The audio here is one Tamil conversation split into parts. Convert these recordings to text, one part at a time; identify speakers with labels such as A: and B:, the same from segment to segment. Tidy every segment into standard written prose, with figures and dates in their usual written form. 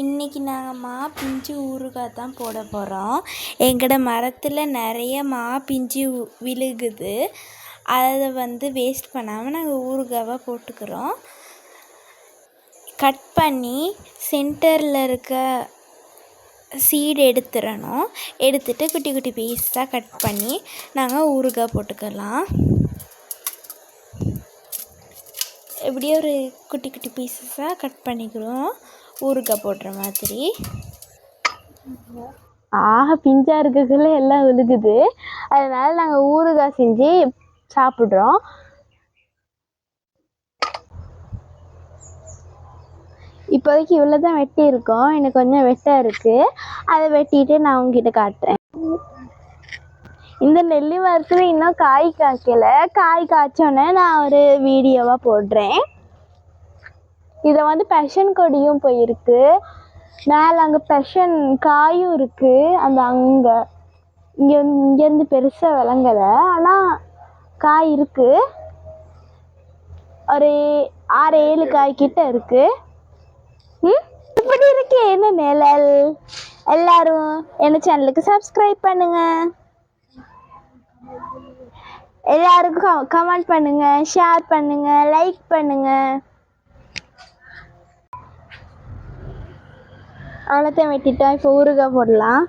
A: இன்றைக்கி நாங்கள் பிஞ்சு ஊறுகாய் தான் போட போகிறோம். எங்களோட மரத்தில் நிறைய பிஞ்சு விழுகுது. அதை வேஸ்ட் பண்ணாமல் நாங்கள் ஊறுகாவாக போட்டுக்கிறோம். கட் பண்ணி சென்டரில் இருக்க சீடு எடுத்துடணும். எடுத்துட்டு குட்டி குட்டி பீஸாக கட் பண்ணி நாங்கள் ஊறுகாய் போட்டுக்கலாம். இப்படியே ஒரு குட்டி குட்டி பீஸஸாக கட் பண்ணிக்கிறோம் ஊறுகாய் போடுற மாதிரி.
B: பிஞ்சாக இருக்கக்குள்ள எல்லாம் விழுகுது. அதனால நாங்கள் ஊறுகாய் செஞ்சு சாப்பிட்றோம். இப்போதைக்கு இவ்வளோ தான் வெட்டி இருக்கோம். எனக்கு கொஞ்சம் வெட்டாக இருக்குது. அதை வெட்டிட்டு நான் உங்ககிட்ட காட்டுறேன். இந்த நெல்லி மரத்தில் இன்னும் காய் காய்க்கலை. காய் காய்ச்சோன்னே நான் ஒரு வீடியோவாக போடுறேன். இதை பேஷன் கொடியும் போயிருக்கு. மேலே அங்கே பேஷன் காயும் இருக்குது. இங்கேருந்து பெருசாக விளங்கலை. ஆனால் காய் இருக்குது. ஒரு 6-7 காய் கிட்ட இருக்குது. இப்படி இருக்கு என்ன நிழல். எல்லாரும் என்ன சேனலுக்கு சப்ஸ்கிரைப் பண்ணுங்க. எல்லாருக்கும் கமெண்ட் பண்ணுங்க, ஷேர் பண்ணுங்க, லைக் பண்ணுங்க. அவ்வளோத்தையும் வெட்டிட்டோம். இப்போ ஊறுகாய் போடலாம்.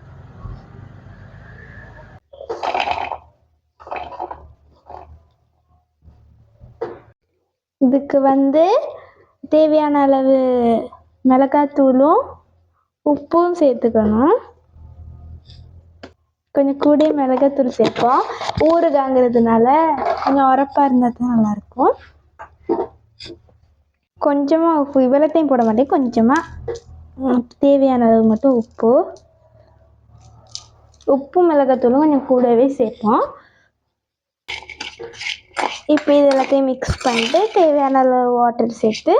B: இதுக்கு தேவையான அளவு மிளகாத்தூளும் உப்பும் சேர்த்துக்கணும். கொஞ்சம் கூட மிளகாத்தூள் சேர்ப்போம். ஊறுகாய்ங்கிறதுனால கொஞ்சம் உரப்பாக இருந்தால் தான் நல்லாயிருக்கும். கொஞ்சமாக உப்பு, இவ்வளோத்தையும் போட மாட்டேன். கொஞ்சமாக தேவையான அளவு மட்டும் உப்பு மிளகாத்தூளும் கொஞ்சம் கூடவே சேர்ப்போம். இப்போ இது எல்லாத்தையும் மிக்ஸ் பண்ணிட்டு தேவையான அளவு வாட்டர் சேர்த்து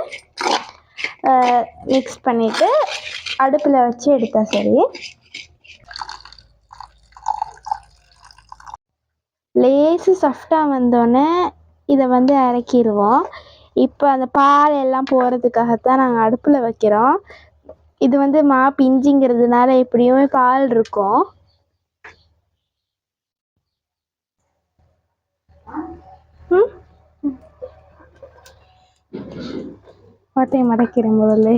B: மிக்ஸ் பண்ணிவிட்டு அடுப்பில் வச்சு எடுத்தா சரி. லேசு சாஃப்டாக வந்தோடனே இதை இறக்கிடுவோம். இப்போ அந்த பால் எல்லாம் போகிறதுக்காகத்தான் நாங்கள் அடுப்பில் வைக்கிறோம். இது பிஞ்சுங்கிறதுனால எப்படியுமே பால் இருக்கும். வாட்டையை மடக்கிறேன் முதல்ல.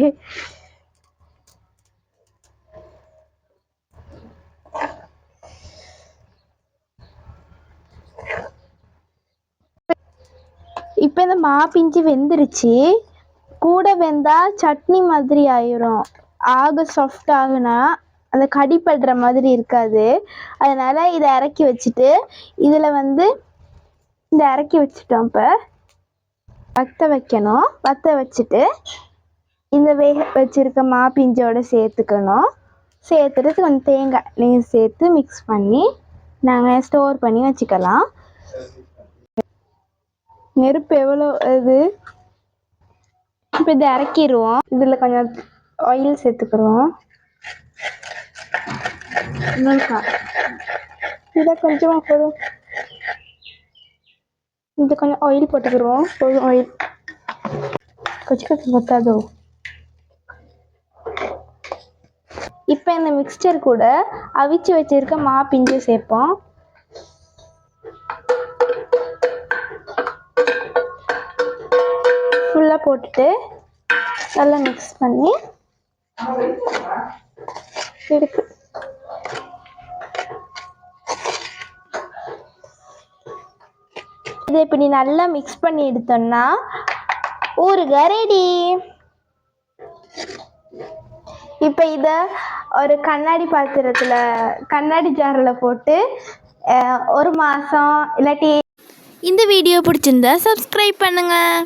B: இப்போ இந்த பிஞ்சு வெந்துருச்சு. கூட வெந்தால் சட்னி மாதிரி ஆயிரும். சாஃப்ட் ஆகுனா அந்த கடிப்படுற மாதிரி இருக்காது. அதனால இதை இறக்கி வச்சுட்டு இதில் இந்த இறக்கி வச்சுட்டோம். இப்போ வற்ற வைக்கணும். வற்ற வச்சுட்டு இந்த வேக வச்சுருக்க பிஞ்சோடு சேர்த்துக்கணும். சேர்த்துட்டு கொஞ்சம் தேங்காய் நெய் சேர்த்து மிக்ஸ் பண்ணி நாங்கள் ஸ்டோர் பண்ணி வச்சுக்கலாம். நெருப்பு எவ்வளோ இது. இப்போ இதை இறக்கிடுவோம். இதில் கொஞ்சம் ஆயில் சேர்த்துக்கிறோம். இதை கொஞ்சமாக போதும். இது கொஞ்சம் ஆயில் போட்டுக்கிடுவோம். போதும் ஆயில். கொஞ்சம் பத்தாதோ. இப்போ இந்த மிக்சர் கூட அவிச்சு வச்சிருக்க பிஞ்சு சேர்ப்போம். ஃபுல்லாக போட்டுட்டு நல்லா மிக்ஸ் பண்ணி எடுத்து இதை இப்படி நல்லா மிக்ஸ் பண்ணி எடுத்தோம்னா ஊறுகாய் ரெடி. இப்போ இதை ஒரு கண்ணாடி பாத்திரத்தில், கண்ணாடி ஜாரில் போட்டு 1 மாதம் இல்லாட்டி.
A: இந்த வீடியோ பிடிச்சிருந்தா சப்ஸ்கிரைப் பண்ணுங்கள்.